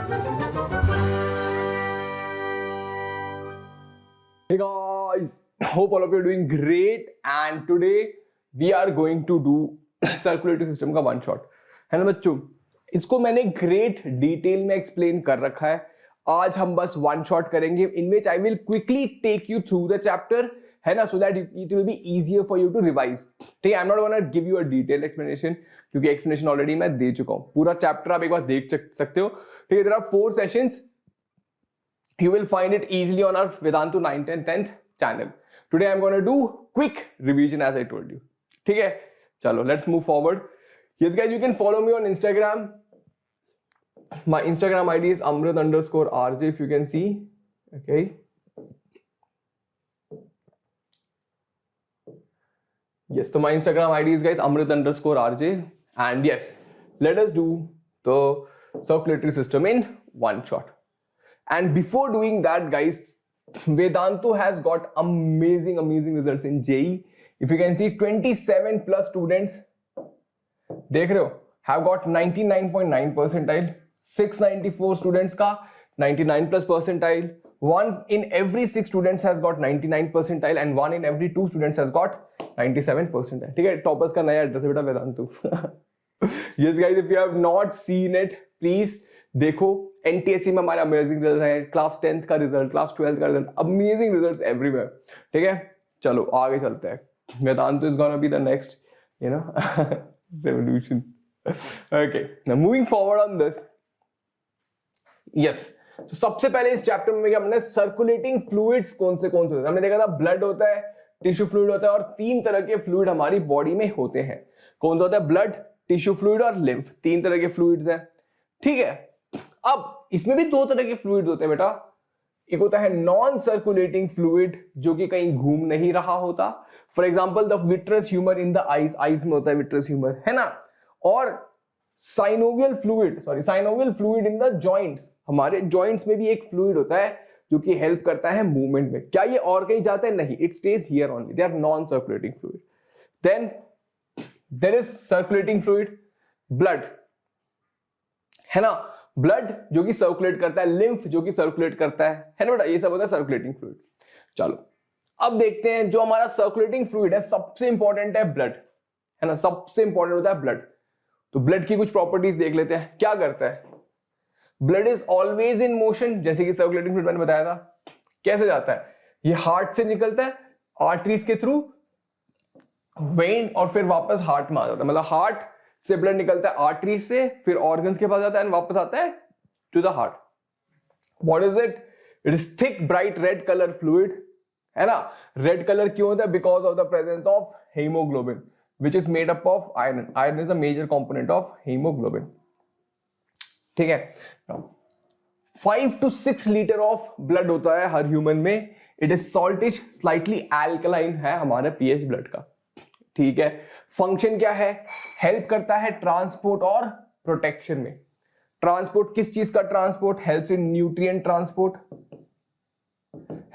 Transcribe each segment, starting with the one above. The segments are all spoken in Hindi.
Hey guys, hope all of you are doing great and today we are going to do circulatory system का वन शॉट है ना बच्चों। इसको मैंने ग्रेट डिटेल में एक्सप्लेन कर रखा है। आज हम बस वन शॉट करेंगे in which I will quickly take you through the chapter, है ना, so that it will be easier for you to revise. ठीक है, I am not gonna give you a detail explanation क्योंकि एक्सप्लेनेशन ऑलरेडी मैं दे चुका हूं। पूरा चैप्टर आप एक बार देख सकते हो। ठीक है, there are 4 sessions. You will find it easily on our Vedantu 9th and 10th channel. Today I'm going to do quick revision as I told you. ठीक है, चलो let's move forward. Yes guys, you can follow me on Instagram. My Instagram ID is amrit_rj if you can see. Okay. Yes, so my Instagram ID is guys amrit_rj and yes, let us do the circulatory system in one shot. And before doing that guys, Vedantu has got amazing results in JEE. If you can see 27 plus students देख रहे हो have got 99.9 percentile, 694 students का 99 plus percentile, 1 in every 6 students has got 99 percentile and 1 in every 2 students has got 97 percentile. ठीक है, टॉपर्स का नया एड्रेस है बेटा Vedantu. Yes guys, if you have not seen it, please देखो. एनटीएससी में हमारे अमेजिंग रिजल्ट है, क्लास 10th का रिजल्ट, क्लास 12th का रिजल्ट, अमेजिंग रिजल्ट्स एवरीवेयर. ठीक है, चलो आगे चलते हैं. Vedantu is gonna be the next you know revolution. Okay, now moving forward on this. Yes, तो सबसे पहले इस चैप्टर में हमने सर्कुलेटिंग फ्लूइड्स कौन से होते हैं हमने देखा था. ब्लड होता है, टिश्यू फ्लूइड होता है और 3 तरह के फ्लूइड हमारी बॉडी में होते हैं. कौन सा होता है? ब्लड, टिश्यू फ्लूइड और लिम्फ. 3 तरह के फ्लूइड्स हैं. ठीक है, अब इसमें भी 2 तरह के फ्लूइड होते हैं बेटा. एक होता है नॉन सर्कुलेटिंग फ्लूइड जो कि कहीं घूम नहीं रहा होता. For example the vitreous humour in the eyes. Eyes में होता है विट्रस ह्यूमर, है ना. और synovial fluid in the joints. हमारे जॉइंट्स में भी एक फ्लूइड होता है जो कि हेल्प करता है मूवमेंट में. क्या ये और कहीं जाता है? नहीं, it stays here only. They are non circulating fluid. Then there is circulating fluid blood, है ना. ब्लड जो कि सर्कुलेट करता है, लिम्फ जो कि सर्कुलेट करता है ना बेटा. ये सब होता है सर्कुलेटिंग फ्लूइड. चलो अब देखते हैं जो हमारा सर्कुलेटिंग फ्लूइड है. सबसे इंपॉर्टेंट है ब्लड, है ना. सबसे इंपॉर्टेंट होता है ब्लड. तो ब्लड की कुछ प्रॉपर्टीज देख लेते हैं. क्या करता है? Blood is always in motion, जैसे कि सर्कुलेटिंग फ्लूइड मैंने बताया था. कैसे जाता है? ये हार्ट से निकलता है, आर्टरीज के थ्रू, वेन, और फिर वापस हार्ट में आ जाता है. मतलब हार्ट से ब्लड निकलता है आर्टरी से, फिर ऑर्गन्स के पास जाता है और वापस आता है to the heart. What is it? It is thick bright red colour fluid, है ना. रेड कलर क्यों होता है? Because of the presence of haemoglobin which is made up of iron. Iron is a major component of haemoglobin. ठीक है, 5 to 6 लीटर ऑफ ब्लड होता है हर ह्यूमन में. इट इज सॉल्टिश, स्लाइटली एल्कलाइन है हमारा पीएच ब्लड का. ठीक है, फंक्शन क्या है? हेल्प करता है ट्रांसपोर्ट और प्रोटेक्शन में. ट्रांसपोर्ट किस चीज का? Transport helps in nutrient transport,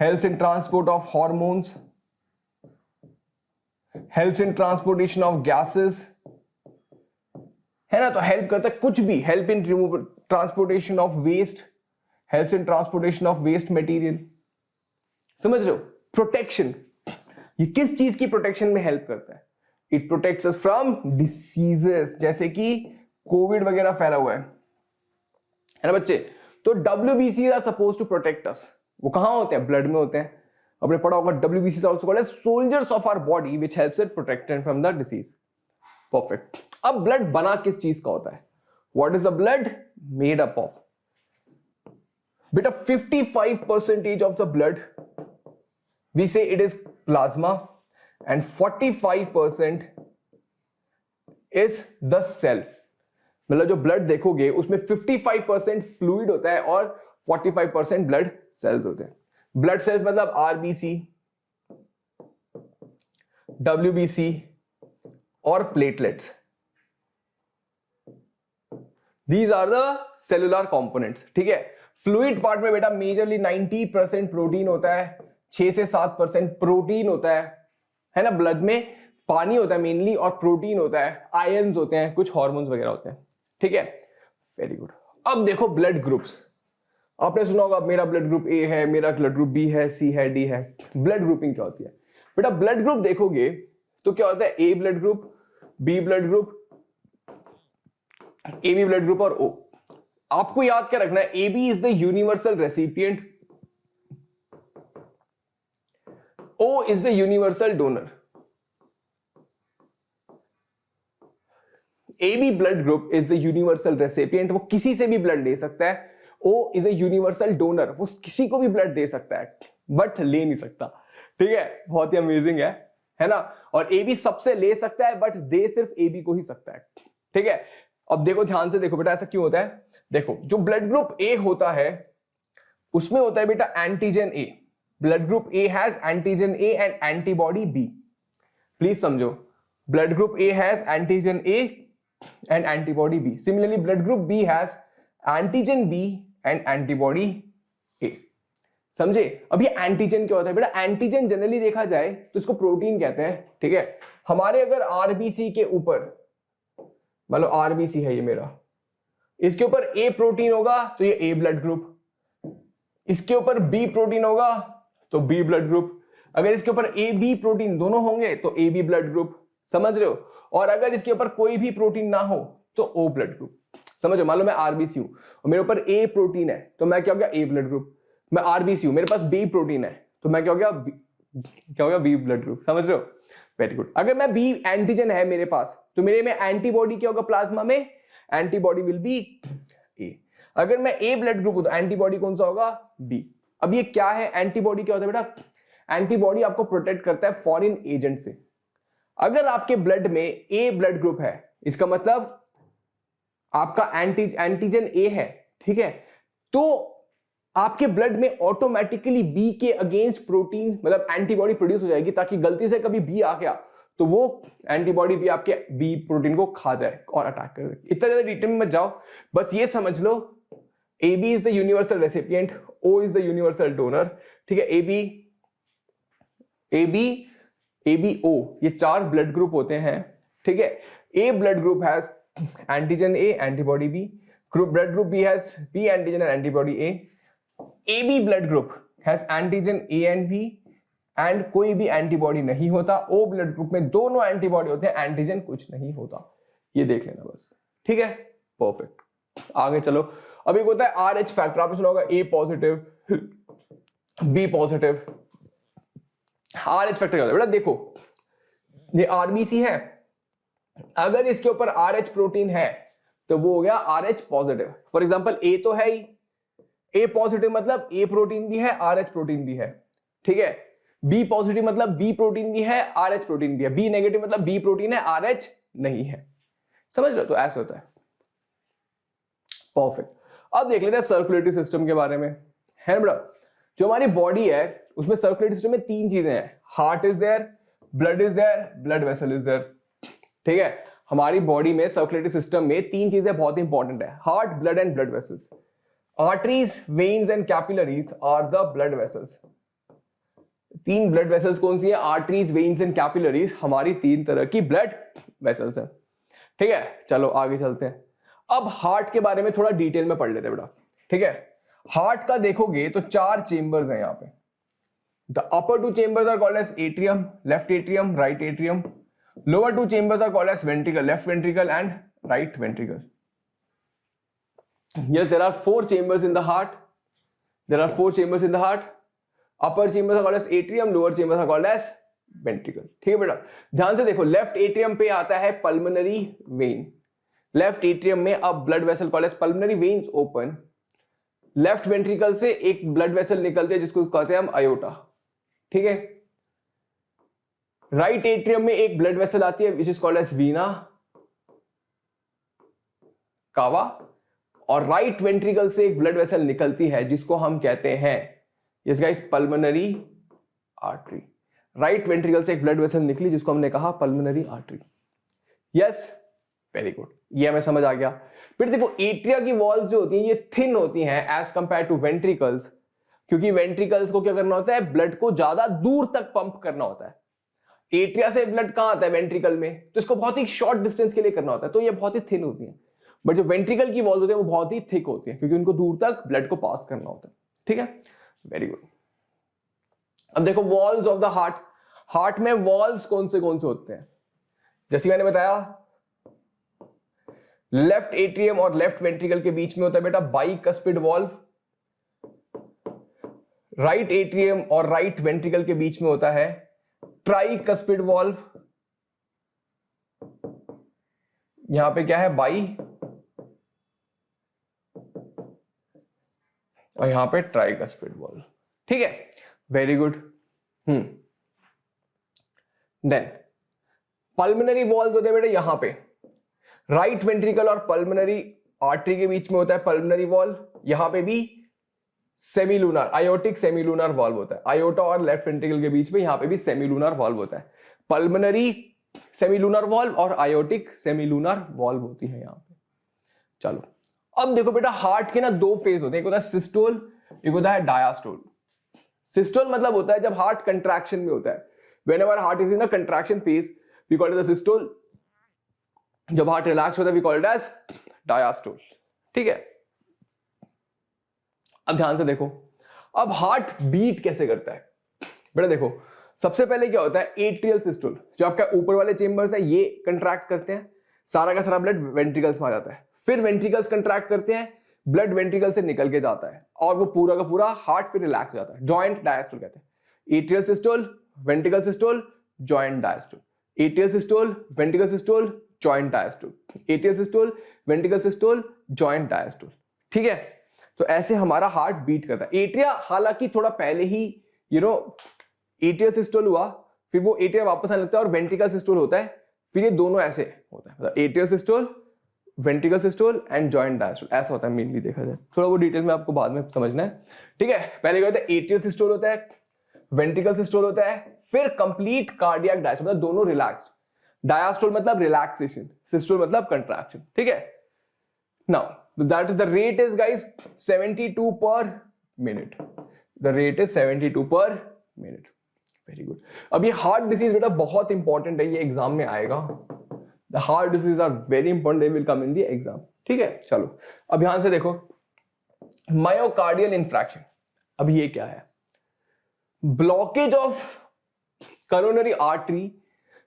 helps in transport of hormones, helps in transportation of gases, है ना. तो हेल्प करता है कुछ भी. Help in transportation of waste, helps in transportation of waste material. समझ रहे हो? प्रोटेक्शन, ये किस चीज की प्रोटेक्शन में हेल्प करता है? It protects us from diseases, जैसे कि कोविड वगैरह फैला हुआ है ना बच्चे. तो WBCs are suppose to protect us. वो कहां होते हैं? ब्लड में होते हैं. आपने पढ़ा होगा WBCs are also called as soldiers of our body which helps it protect from the disease. Perfect. अब ब्लड बना किस चीज का होता है? What is the blood made up of? बेटा 55% of the blood we say it is plasma and 45% is the cell. मतलब जो ब्लड देखोगे उसमें 55% फ्लूइड होता है और 45% ब्लड सेल्स होते हैं. ब्लड सेल्स मतलब आरबीसी, डब्ल्यूबीसी और platelets. These are the cellular components. ठीक है, फ्लूइड पार्ट में बेटा मेजरली 90% प्रोटीन होता है, 6 से 7% प्रोटीन होता है ना. ब्लड में पानी होता है मेनली और प्रोटीन होता है, आयंस होते हैं, कुछ हार्मोन्स वगैरह होते हैं. ठीक है, वेरी गुड. अब देखो ब्लड ग्रुप्स, आपने सुना होगा मेरा ब्लड ग्रुप ए है, मेरा ब्लड ग्रुप बी है, सी है, डी है। ब्लड ग्रुपिंग क्या होती है बेटा? ब्लड ग्रुप देखोगे तो क्या होता है, A blood group, B blood group, A B blood group और ओ। आपको याद क्या रखना है, A B is the universal recipient, O is the universal donor. A B blood group is the universal recipient, वो किसी से भी ब्लड ले सकता है। O is a universal donor, वो किसी को भी ब्लड दे सकता है बट ले नहीं सकता। ठीक है, बहुत ही अमेजिंग है ना। और ए बी सबसे ले सकता है बट दे सिर्फ ए बी को ही सकता है। ठीक है, अब देखो ध्यान से देखो बेटा, ऐसा क्यों होता है? देखो जो ब्लड ग्रुप ए होता है उसमें होता है बेटा antigen A. Blood group A has antigen A and antibody B. Please समझो, blood group A has antigen A and antibody B. Similarly blood group B has antigen B and antibody A. समझे? अब ये एंटीजन क्या होता है बेटा? एंटीजन जनरली देखा जाए तो इसको प्रोटीन कहते हैं। ठीक है, हमारे अगर आरबीसी के ऊपर, मान लो आरबीसी है ये मेरा, इसके ऊपर ए प्रोटीन होगा तो ये ए ब्लड ग्रुप, इसके ऊपर बी प्रोटीन होगा तो बी ब्लड ग्रुप, अगर इसके ऊपर ए बी प्रोटीन दोनों होंगे तो ए बी ब्लड ग्रुप। समझ रहे हो? और अगर इसके ऊपर कोई भी प्रोटीन ना हो तो ओ ब्लड ग्रुप। समझो, मान लो मैं आरबीसी हूं और मेरे ऊपर ए प्रोटीन है तो मैं क्या हो गया? ए ब्लड ग्रुप। मैं आरबीसी हूं, मेरे पास बी प्रोटीन है तो मैं क्या हो गया? क्या हो गया? B blood group. समझ रहे हो? Very good. अगर मैं बी एंटीजन है मेरे पास तो मेरे में एंटीबॉडी क्या होगा? प्लाज्मा में एंटीबॉडी विल बी ए। अगर मैं ए ब्लड ग्रुप हूं तो एंटीबॉडी कौन सा होगा? बी। अब ये क्या है? एंटीबॉडी क्या होता है बेटा? एंटीबॉडी आपको प्रोटेक्ट करता है फॉरेन एजेंट से। अगर आपके ब्लड में ए ब्लड ग्रुप है, इसका मतलब आपका एंटीजन ए है। ठीक है, तो आपके ब्लड में ऑटोमेटिकली बी के अगेंस्ट प्रोटीन मतलब एंटीबॉडी प्रोड्यूस हो जाएगी, ताकि गलती से कभी बी आ गया तो वो एंटीबॉडी भी आपके बी प्रोटीन को खा जाए और अटैक कर दे। इतना ज्यादा डिटेल में मत जाओ, बस ये समझ लो A B is the universal recipient, O is the universal donor. ठीक है, ए बी ओ ये 4 ब्लड ग्रुप होते हैं। ठीक है, A blood group has antigen A antibody B, blood group B has B antigen and antibody A. AB blood group has antigen A and B and कोई भी एंटीबॉडी नहीं होता। O ब्लड ग्रुप में दोनों एंटीबॉडी होते हैं, एंटीजन कुछ नहीं होता। ये देख लेना बस। ठीक है, परफेक्ट। आगे चलो, अब एक होता है RH फैक्टर, आपने सुना होगा A positive, B positive. RH factor क्या होता है बेटा? देखो ये RBC है, अगर इसके ऊपर RH प्रोटीन है तो वो हो गया RH positive. For example A तो है ही, ए पॉजिटिव मतलब ए प्रोटीन भी है, आरएच प्रोटीन भी है। ठीक है, बी पॉजिटिव मतलब बी प्रोटीन भी है, आरएच प्रोटीन भी है। बी नेगेटिव मतलब बी प्रोटीन है, आरएच नहीं है। समझ रहे हो? तो ऐसे होता है। परफेक्ट। अब देख लेते हैं सर्कुलेटरी सिस्टम के बारे में, है ना? जो हमारी बॉडी है उसमें सर्कुलेटरी सिस्टम में 3 चीजें हैं। Heart is there, blood is there, blood vessel is there. ठीक है, हमारी बॉडी में सर्कुलेटरी सिस्टम में 3 चीजें बहुत इंपॉर्टेंट है, heart, blood and blood vessels. Arteries, veins and capillaries are the blood vessels. 3 blood vessels कौन सी है? आर्टरीज, वेन्स एंड कैपिलरीज हमारी 3 तरह की ब्लड वेसल्स है। ठीक है, चलो आगे चलते हैं। अब हार्ट के बारे में थोड़ा डिटेल में पढ़ लेते हैं बेटा। ठीक है, हार्ट का देखोगे तो 4 चेंबर्स हैं यहाँ पे। The upper 2 chambers are called as atrium, left atrium, right atrium. Lower 2 chambers are called as ventricle, left ventricle and right ventricle. Yes, there are 4 chambers in the heart. There are 4 chambers in the heart. Upper chambers are called as atrium, lower chambers are called as ventricle. ठीक है बेटा, ध्यान से देखो, लेफ्ट एट्रियम पे आता है पल्मोनरी वेन। लेफ्ट एट्रियम में अब blood vessel called as pulmonary veins open. Left ventricle से एक ब्लड वेसल निकलते हैं जिसको कहते हैं हम अयोटा। ठीक है, राइट एट्रियम में एक ब्लड वेसल आती है which is called as vena cava. और राइट वेंट्रिकल से एक ब्लड वेसल निकलती है जिसको हम कहते हैं, yes guys, pulmonary artery. Right ventricle से एक ब्लड वेसल निकली जिसको हमने कहा pulmonary artery. Yes, very good, ये हमें समझ आ गया। फिर देखो, एट्रिया की वॉल्स जो होती हैं ये थिन होती हैं एज कंपेयर टू वेंट्रिकल्स, क्योंकि वेंट्रिकल्स को क्या करना होता है? ब्लड को ज्यादा दूर तक पंप करना होता है। एट्रिया से ब्लड कहां आता है? वेंट्रिकल में, तो इसको बहुत ही शॉर्ट डिस्टेंस के लिए करना होता है, तो ये बहुत ही थिन होती है। बट जो वेंट्रिकल की वॉल्स होते हैं वो बहुत ही थिक होती है क्योंकि उनको दूर तक ब्लड को पास करना होता है। ठीक है, वेरी गुड। अब देखो walls of the heart, heart में वॉल्स कौन से होते हैं? जैसे मैंने बताया लेफ्ट एट्रियम और लेफ्ट वेंट्रिकल के बीच में होता है बेटा बाइकस्पिड वॉल्व, राइट एट्रियम और राइट वेंट्रिकल के बीच में होता है ट्राइकस्पिड वॉल्व, यहां पे क्या है बाई, और यहां पे ट्राइकस्पिड वॉल्व। ठीक है, very good. Then pulmonary valve होते हैं बेटा यहां पे राइट वेंट्रिकल और पल्मोनरी आर्टरी के बीच में होता है पल्मोनरी वॉल्व, यहां पे भी सेमीलूनर आयोटिक सेमीलूनर वॉल्व होता है, आयोटा और लेफ्ट वेंट्रिकल के बीच में यहां पे भी सेमीलूनर वॉल्व होता है, पल्मोनरी सेमीलूनर वॉल्व और आयोटिक सेमीलूनर वॉल्व होती है यहां पे। चलो अब देखो बेटा हार्ट के ना दो फेज होते हैं, एक होता है सिस्टोल, एक होता है डायास्टोल। सिस्टोल मतलब होता है जब हार्ट कंट्रैक्शन में होता है, whenever heart is in a contraction phase we call it the systole, जब हार्ट रिलैक्स होता है we call it as diastole. ठीक है, अब ध्यान से देखो अब हार्ट बीट कैसे करता है बेटा। देखो सबसे पहले क्या होता है एट्रियल सिस्टोल, जो आपका ऊपर वाले चेंबर्स है ये कंट्रैक्ट करते हैं, सारा का सारा ब्लड वेंट्रिकल्स में आ जाता है, फिर वेंट्रिकल्स कंट्रैक्ट करते हैं, ब्लड वेंट्रिकल से निकल के जाता है और वो पूरा का पूरा हार्ट पे रिलैक्स हो जाता है, जॉइंट डायस्टोल कहते हैं। Atrial systole, ventricle systole, joint diastole, atrial systole, ventricle systole, joint diastole, atrial systole, ventricle systole, joint diastole. ठीक है, तो ऐसे हमारा हार्ट बीट करता है। एट्रिया हालांकि थोड़ा पहले ही एट्रियल सिस्टोल हुआ, फिर वो एट्रिया वापस आने लगता है और वेंट्रिकल सिस्टोल होता है, फिर ये दोनों ऐसे होता है, मतलब atrial systole, ventricle systole and joint diastole, ऐसा होता है मेनली देखा जाए। थोड़ा वो डिटेल में आपको बाद में समझना है। ठीक है, पहले क्या होता है एट्रियल सिस्टोल होता है, वेंट्रिकल सिस्टोल होता है, फिर कंप्लीट कार्डियक डायस्टोल, मतलब दोनों रिलैक्स्ड, डायस्टोल मतलब रिलैक्सेशन, सिस्टोल मतलब कंट्रैक्शन। ठीक है, now that is the rate is guys 72 पर मिनट, द रेट इज 72 पर मिनट। Very good. अब ये हार्ट डिसीज बेटा बहुत इंपॉर्टेंट है, ये एग्जाम में आएगा। The heart disease are very important, they will come in the exam. ठीक है, चलो अब ध्यान से देखो मायोकार्डियल इंफ्रैक्शन, अब ये क्या है? Blockage of coronary artery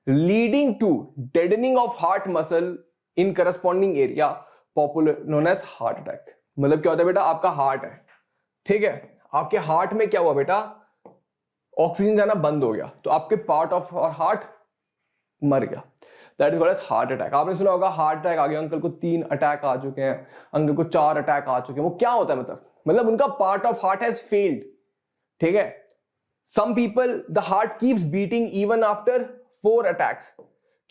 leading to deadening of heart muscle in corresponding area popular known as heart attack। मतलब क्या होता है बेटा, आपका हार्ट है, ठीक है, आपके हार्ट में क्या हुआ बेटा, ऑक्सीजन जाना बंद हो गया, तो आपके पार्ट ऑफ हार्ट मर गया, that is called as heart attack. आपने सुना होगा हार्ट अटैक आ गया, अंकल को 3 अटैक आ चुके हैं, अंकल को 4 अटैक आ चुके हैं। वो क्या होता है मतलब उनका part of heart has failed. ठीक है, some people the heart keeps beating even after 4 attacks।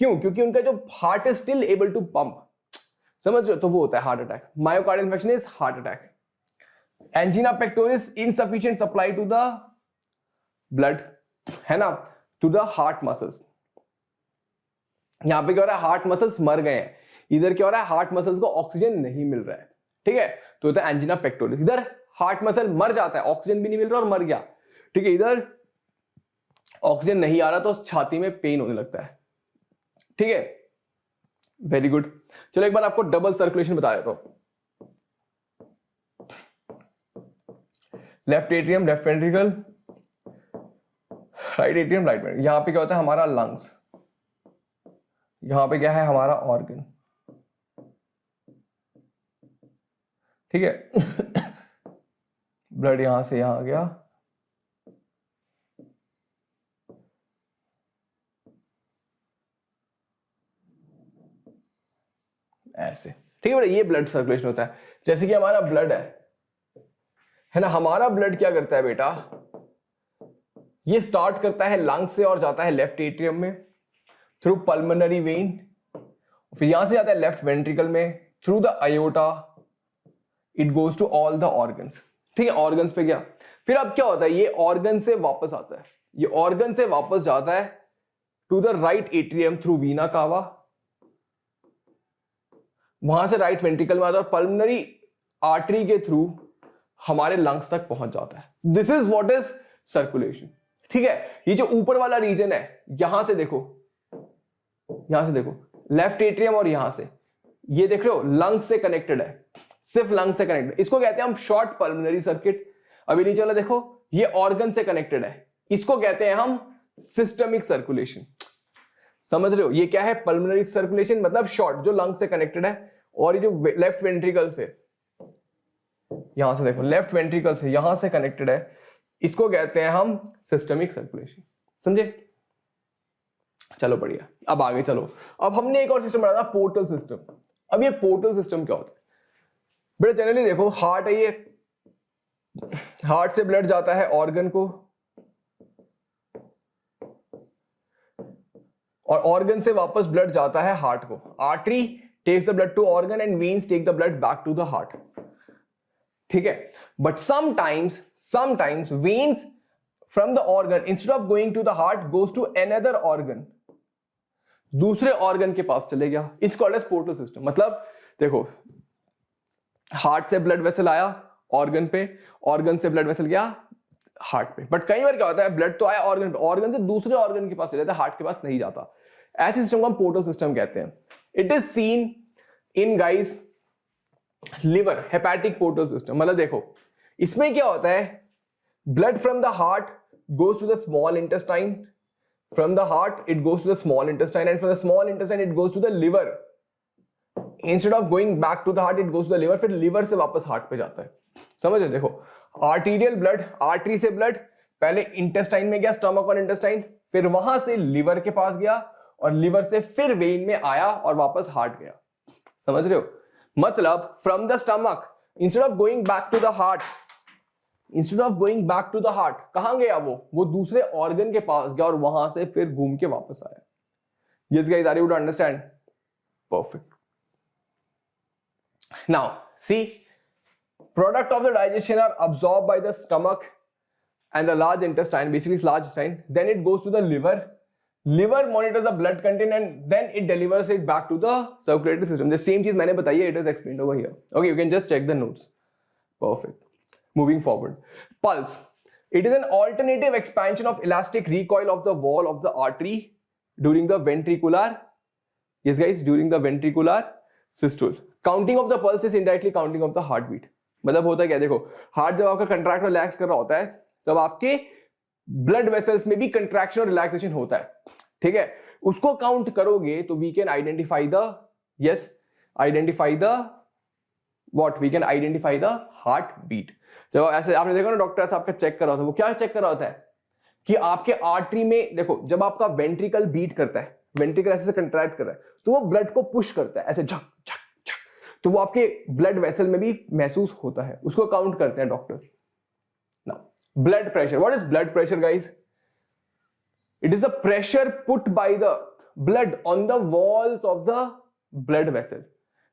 क्यों? क्योंकि उनका जो heart is still able to pump, समझ रहे हो, तो वो होता है heart attack. Myocardial infection is heart attack. Angina pectoris insufficient supply to the blood, है ना, to the heart muscles। यहां पे क्या हो रहा है, हार्ट मसल्स मर गए हैं, इधर क्या हो रहा है, हार्ट मसल्स को ऑक्सीजन नहीं मिल रहा है। ठीक है, तो होता है एंजीना पेक्टोरिस। इधर हार्ट मसल मर जाता है, ऑक्सीजन भी नहीं मिल रहा और मर गया। ठीक है, इधर ऑक्सीजन नहीं आ रहा तो छाती में पेन होने लगता है। ठीक है, वेरी गुड। चलो एक बार आपको डबल सर्कुलेशन बता देता हूं। Left atrium left ventricle, right atrium right ventricle. यहां पे क्या होता है हमारा लंग्स, यहां पे क्या है हमारा ऑर्गन। ठीक है ब्लड यहां से यहां आ गया, ऐसे। ठीक है बेटा, ये ब्लड सर्कुलेशन होता है। जैसे कि हमारा ब्लड है ना, हमारा ब्लड क्या करता है बेटा, ये स्टार्ट करता है लंग्स से और जाता है लेफ्ट एट्रियम में थ्रू पल्मोनरी वेन, फिर यहां से जाता है लेफ्ट वेंट्रिकल में through the aorta, it goes to all the organs. ठीक है, ऑर्गन्स पे गया, फिर अब क्या होता है, ये ऑर्गन से वापस आता है, ये ऑर्गन से वापस जाता है to the right atrium through vena cava, वहां से राइट वेंट्रिकल में आता है और पल्मोनरी आर्टरी के थ्रू हमारे लंग्स तक पहुंच जाता है। This is what is circulation. ठीक है, ये जो ऊपर वाला रीजन है, यहां से देखो लेफ्ट एट्रियम और यहां से ये देख रहे हो लंग्स से कनेक्टेड है, सिर्फ लंग्स से कनेक्टेड, इसको कहते हैं हम शॉर्ट पल्मोनरी सर्किट। अभी नीचे वाला देखो ये ऑर्गन से कनेक्टेड है, इसको कहते हैं हम सिस्टमिक सर्कुलेशन। समझ रहे हो, ये क्या है, पल्मोनरी सर्कुलेशन मतलब शॉर्ट जो लंग से कनेक्टेड है, और ये जो लेफ्ट वेंट्रिकल से, यहां से देखो लेफ्ट वेंट्रिकल से यहां से कनेक्टेड है, इसको कहते हैं हम सिस्टमिक सर्कुलेशन। समझे, चलो बढ़िया, अब आगे चलो। अब हमने एक और सिस्टम पढ़ा था पोर्टल सिस्टम। अब ये पोर्टल सिस्टम क्या होता है बेटा, जनरली देखो हार्ट है, ये हार्ट से ब्लड जाता है ऑर्गन को, और ऑर्गन से वापस ब्लड जाता है हार्ट को। Artery takes the blood to organ and veins take the blood back to the heart, ठीक है। But sometimes veins from the organ instead of going to the heart goes to another organ, दूसरे ऑर्गन के पास चले गया, it's called as portal system. मतलब देखो हार्ट से ब्लड वेसल आया ऑर्गन पे, ऑर्गन से ब्लड वेसल गया हार्ट पे, बट कई बार क्या होता है ब्लड तो आया ऑर्गन पे, ऑर्गन से दूसरे ऑर्गन के पास चले जाता है, हार्ट के पास नहीं जाता। ऐसे सिस्टम को हम पोर्टल सिस्टम कहते हैं। It is seen in guys liver, hepatic portal system. मतलब देखो इसमें क्या होता है, blood from the heart goes to the small intestine, from the heart it goes to the small intestine, and from the small intestine it goes to the liver, instead of going back to the heart it goes to the liver, फिर लिवर से वापस हार्ट पे जाता है। समझ रहे, देखो आर्टीरियल ब्लड, आर्टरी से ब्लड पहले इंटेस्टाइन में गया, स्टमक और इंटेस्टाइन, फिर वहां से लिवर के पास गया, और लिवर से फिर वेन में आया और वापस हार्ट गया। समझ रहे हो, मतलब from the stomach instead of going back to the heart, instead of going back to the heart कहां गया, वो दूसरे ऑर्गन के पास गया और वहां से फिर घूम के वापस आया। Yes guys, are you to understand? Perfect. Now see, product of the digestion are absorbed by the stomach and the large intestine, basically large intestine, then it goes to the liver, liver monitors the blood content and then it delivers it back to the circulatory system. The same चीज मैंने बताई है, it is explained over here. Okay, you can just check the notes. Perfect. Moving forward, pulse, it is an alternative expansion of elastic recoil of the wall of the artery during the ventricular, yes guys, during the ventricular systole. Counting of the pulse is indirectly counting of the heartbeat. मतलब होता है क्या, देखो हार्ट जब आपका कंट्रैक्ट और रिलैक्स कर रहा होता है तब आपके ब्लड वेसल्स में भी कंट्रैक्शन और रिलैक्सेशन होता है, ठीक है। उसको काउंट करोगे तो we can identify the, yes identify the what, we can identify the heart beat. जब ऐसे आपने देखा ना डॉक्टर साहब का चेक कर रहा था, वो क्या चेक कर रहा होता है कि आपके आर्टरी में, देखो जब आपका वेंट्रिकल बीट करता है, वेंट्रिकल ऐसे कंट्रैक्ट कर रहा है तो वो ब्लड को पुश करता है ऐसे झक झक, तो वो आपके ब्लड वेसल में भी महसूस होता है, उसको काउंट करते हैं doctor. Now blood pressure, what is blood pressure guys? It is the pressure put by the blood on the walls of the blood vessel.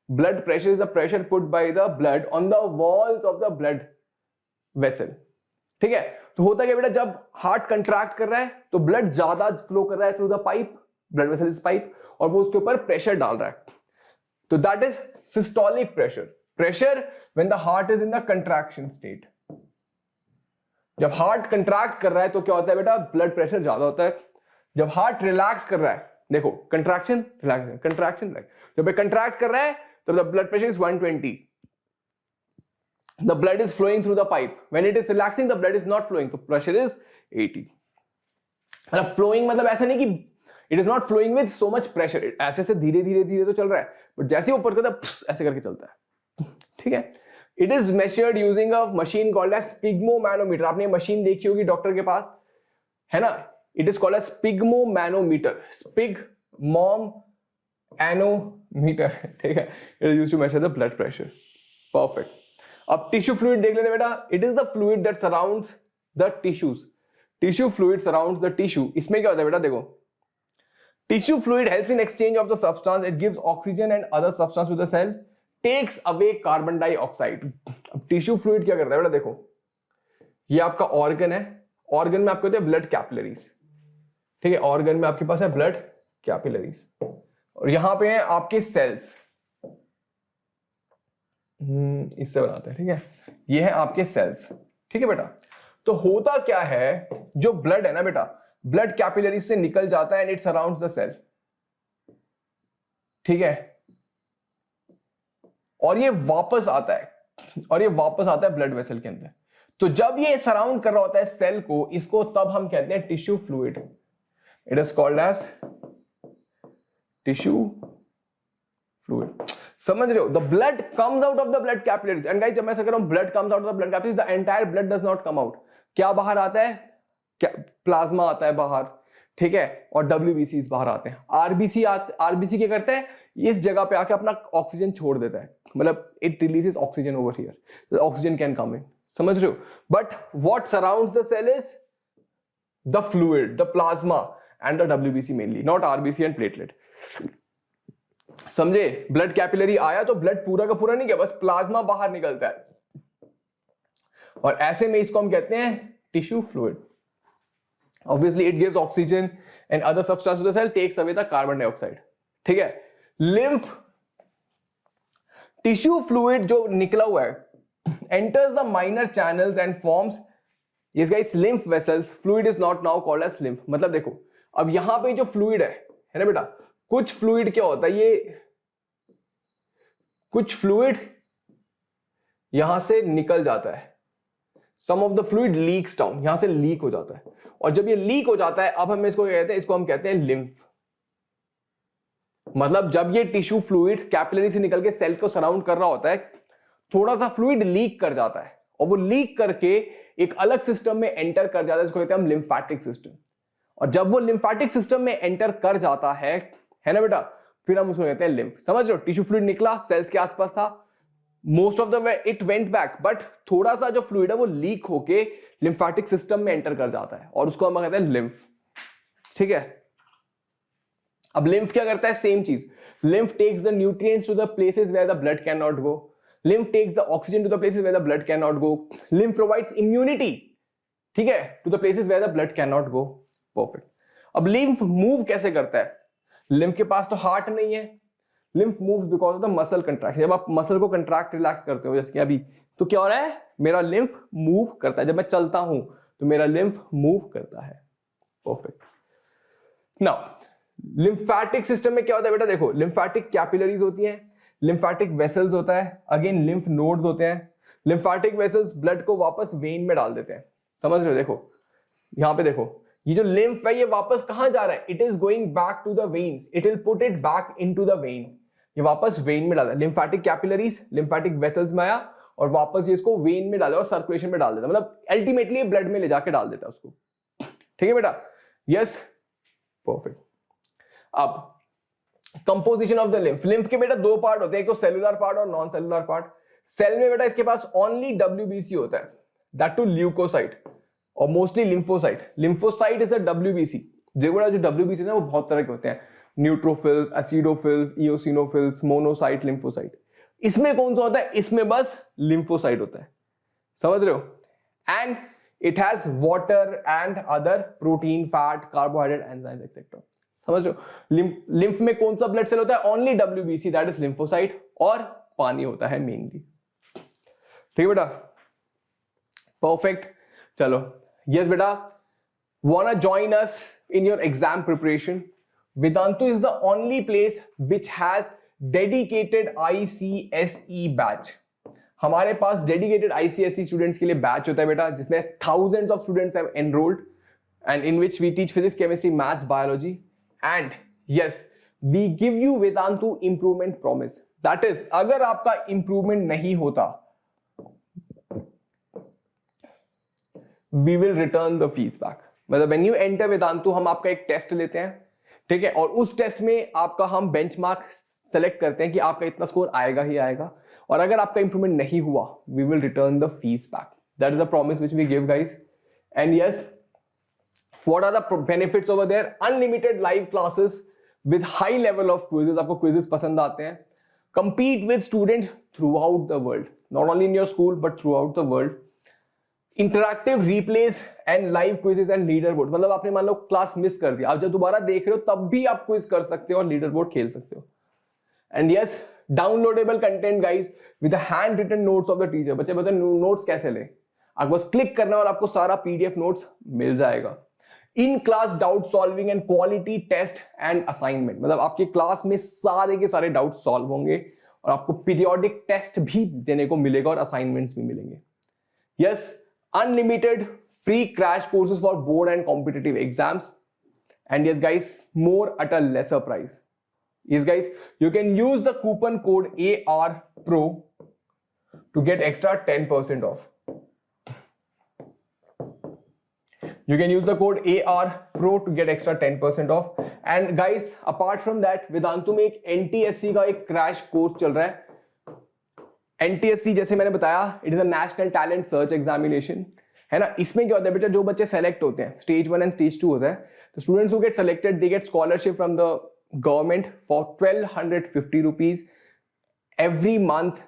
Blood pressure is the pressure put by the blood on the walls of the blood vessel, ठीक है। तो होता क्या बेटा, जब हार्ट कंट्रैक्ट कर रहा है तो ब्लड ज्यादा फ्लो कर रहा है through the pipe, blood vessel is pipe, और वो उसके ऊपर प्रेशर डाल रहा है, तो that is systolic pressure. Pressure when the heart is in the contraction state. जब हार्ट कंट्रैक्ट कर रहा है तो क्या होता है बेटा, ब्लड प्रेशर ज्यादा होता है। जब हार्ट रिलैक्स कर रहा है, देखो कंट्रैक्शन रिलैक्स, कंट्रैक्शन रिलैक्स, जब कंट्रैक्ट कर रहा है तो the blood pressure is 120, the blood is flowing through the pipe. When it is relaxing the blood is not flowing, तो pressure is 80. मतलब flowing मतलब ऐसा नहीं कि it is not flowing with so much pressure, ऐसे से धीरे धीरे धीरे तो चल रहा है, बट जैसे ही ऊपर करता है ऐसे करके चलता है, ठीक है। It is measured using a machine called as sphygmomanometer. आपने मशीन देखी होगी डॉक्टर के पास, है ना, it is called as sphygmomanometer, sphygmomanometer, ठीक है। It is used to measure the blood pressure. Perfect. अब टिश्यू फ्लूइड देख लेते बेटा। It is the fluid that surrounds the tissues, tissue fluid surrounds the tissue. इसमें क्या होता है बेटा, देखो tissue fluid helps in exchange of the substance, it gives oxygen and other substance to the cell, takes away carbon dioxide. अब tissue fluid क्या करता है बेटा, देखो ये आपका ऑर्गन है, ऑर्गन में आपके होते हैं ब्लड कैपिलरीज, ठीक है। ऑर्गन में आपके पास है ब्लड कैपिलरीज, और यहां पे हैं आपके सेल्स, इससे बनाते हैं, ठीक है। ये है आपके सेल्स, ठीक है बेटा। तो होता क्या है, जो ब्लड है ना बेटा, ब्लड कैपिलरी से निकल जाता है and it surrounds the cell, ठीक है। और ये वापस आता है, और ये वापस आता है ब्लड वेसल के अंदर। तो जब ये सराउंड कर रहा होता है सेल को, इसको तब हम कहते हैं tissue fluid. It is called as tissue fluid. समझ रहे हो? The blood comes out of the blood capillaries. And guys, जब मैं ऐसा कर रहा हूं blood comes out of the blood capillaries, the entire blood does not come out. क्या बाहर आता है? क्या प्लाज्मा आता है बाहर, ठीक है, और WBCs बाहर आते हैं। आरबीसी क्या करते हैं? इस जगह पे आके अपना ऑक्सीजन छोड़ देता है, मतलब it releases oxygen over here, oxygen can come in. समझ रहे हो? But what surrounds the cell is the fluid, the plasma and the WBC mainly, not RBC and platelet. समझे? ब्लड कैपिलरी आया तो ब्लड पूरा का पूरा नहीं गया, बस प्लाज्मा बाहर निकलता है, और ऐसे में इसको हम कहते हैं tissue fluid. Obviously it gives oxygen and other substance to the cell, takes away the carbon dioxide. ठीक है? lymph tissue fluid जो निकला हुआ है enters the minor channels and forms, yes guys, lymph vessels. Fluid is not now called as lymph. मतलब देखो, अब यहां पे जो fluid है ना बेटा, कुछ fluid क्या होता है, ये कुछ fluid यहां से निकल जाता है, some of the fluid leaks down, यहां से लीक हो जाता है, और जब ये लीक हो जाता है, अब हम इसको क्या कहते हैं? इसको हम कहते हैं लिम्फ। मतलब जब ये टिश्यू फ्लूइड कैपिलरी से निकल के सेल को सराउंड कर रहा होता है, थोड़ा सा फ्लूइड लीक कर जाता है, और वो लीक करके एक अलग सिस्टम में एंटर कर जाता है, जिसको कहते हैं हम लिम्फैटिक सिस्टम। और जब वो लिम्फैटिक सिस्टम में एंटर कर जाता है ना बेटा, फिर हम उसको कहते हैं लिम्फ। समझ रहे हो? टिश्यू फ्लूइड निकला, सेल्स के आसपास था, most of the way it went back, but थोड़ा सा जो फ्लूइड है वो लीक होके लिम्फैटिक सिस्टम में एंटर कर जाता है, और उसको हम कहते हैं लिम्फ। ठीक है? अब लिम्फ क्या करता है? सेम चीज, lymph takes the nutrients to the places where the blood can not go, lymph takes the oxygen to the places where the blood can not go, lymph provides immunity, ठीक है, to the places where the blood can not go. Perfect. अब लिम्फ मूव कैसे करता है? लिम्फ के पास तो हार्ट नहीं है, lymph moves because of the muscle contraction. जब आप मसल को कंट्रैक्ट रिलैक्स करते हो, जैसे कि अभी, तो क्या हो रहा है? मेरा लिम्फ मूव करता है। जब मैं चलता हूं तो मेरा लिम्फ मूव करता है। परफेक्ट। नाउ लिम्फैटिक सिस्टम में क्या होता है बेटा? देखो, लिम्फैटिक कैपिलरीज होती हैं, लिम्फैटिक वेसल्स होता है, अगेन लिम्फ नोड्स होते हैं। लिम्फैटिक वेसल्स ब्लड को वापस वेन में डाल देते हैं। समझ रहे हो? देखो यहां पे देखो, ये जो लिम्फ है ये वापस कहां जा रहा है? It is going back to the veins, it will put it back into the vein. ये वापस वेन में डाला, लिम्फैटिक कैपिलरीज लिम्फैटिक वेसल्स में आया और वापस ये इसको वेन में डाला और सर्कुलेशन में डाल देता, मतलब अल्टीमेटली ब्लड में ले जाके डाल देता है उसको। ठीक है बेटा? Yes, perfect. अब composition of the lymph. Lymph के बेटा दो पार्ट होते हैं, एक तो सेलुलर पार्ट और नॉन सेलुलर पार्ट। सेल में बेटा इसके पास ओनली WBC होता है, दैट टू ल्यूकोसाइट और mostly lymphocyte. Lymphocyte is a WBC। देखो जो WBC है वो बहुत तरह के होते हैं, neutrophils, acidophils, eosinophils, monocyte, lymphocyte. इसमें कौन सा होता है? इसमें बस लिम्फोसाइट होता है। समझ रहे हो? And it has water and other protein, fat, carbohydrate, enzymes etcetera. समझ रहे हो? लिम्फ में कौन सा ब्लड सेल होता है? Only WBC, that is lymphocyte, और पानी होता है मेनली। ठीक है बेटा? परफेक्ट। चलो, यस बेटा, wanna join us in your exam preparation? Vedantu is the only place which has dedicated ICSE batch. हमारे पास dedicated ICSE students के लिए batch होता है बेटा, जिसमें thousands of students have enrolled and in which we teach physics, chemistry, maths, biology, and yes, we give you Vedantu improvement promise. That is, अगर आपका improvement नहीं होता, we will return the fees back. मतलब when you enter Vedantu, हम आपका एक टेस्ट लेते हैं, ठीक है, और उस टेस्ट में आपका हम बेंचमार्क सेलेक्ट करते हैं कि आपका इतना स्कोर आएगा ही आएगा, और अगर आपका इंप्रूवमेंट नहीं हुआ, we will return the fees back. That is a promise which we give, guys. And yes, what are the benefits over there? Unlimited live classes with high level of quizzes. आपको quizzes पसंद आते हैं. Compete with students throughout the world, not only in your school but throughout the world. Interactive replace and live quizzes and leader board. मतलब आपने मान लो क्लास मिस कर दिया, आप जब दोबारा देख रहे हो तब भी आप क्विज कर सकते हो और लीडर बोर्ड खेल सकते हो। And yes, downloadable content guys with hand written notes of the teacher. बच्चे बताए नोट्स कैसे ले? आपको बस क्लिक करना और आपको सारा PDF नोट्स मिल जाएगा। In class doubt solving and quality test and assignment. मतलब आपके क्लास में सारे के सारे डाउट सॉल्व होंगे और आपको पीरियोडिक टेस्ट भी देने को मिलेगा और असाइनमेंट्स भी मिलेंगे. Yes, unlimited free crash courses for board and competitive exams. And yes guys, more at a lesser price. Yes guys, you can use the coupon code ARPRO to get extra 10% off. You can use the code ARPRO to get extra 10% off. And guys, apart from that, Vedantu में एक NTSC का एक क्रैश कोर्स चल रहा है. NTSC जैसे मैंने बताया, it is a National Talent Search Examination. है ना. इसमें क्या होता है बेटा, जो बच्चे सेलेक्ट होते हैं, स्टेज 1 एंड स्टेज 2 होता है, तो students who get selected they get scholarship from the government for 1250 rupees every month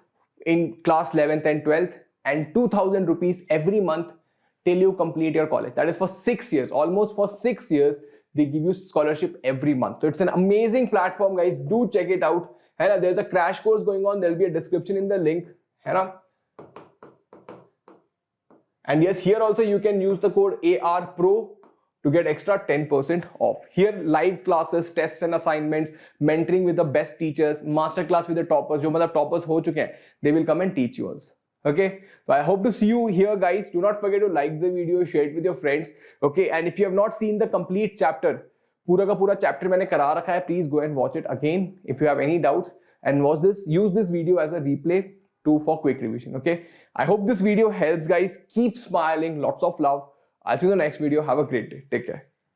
in class 11th and 12th and 2000 rupees every month till you complete your college. That is for 6 years, almost for 6 years they give you scholarship every month. So it's an amazing platform guys, do check it out. है ना, there's a crash course going on, there'll be a description in the link. है ना. And yes, here also you can use the code ARPRO to get extra 10% off. Here live classes, tests and assignments, mentoring with the best teachers, masterclass with the toppers, जो मतलब toppers हो चुके हैं, they will come and teach you also. Okay, so I hope to see you here guys. Do not forget to like the video, share it with your friends. Okay, and if you have not seen the complete chapter, पूरा का पूरा chapter मैंने करा रखा है, please go and watch it again. If you have any doubts, and use this video as a replay for quick revision. Okay, I hope this video helps guys. Keep smiling, lots of love. I'll see you in the next video. Have a great day. Take care.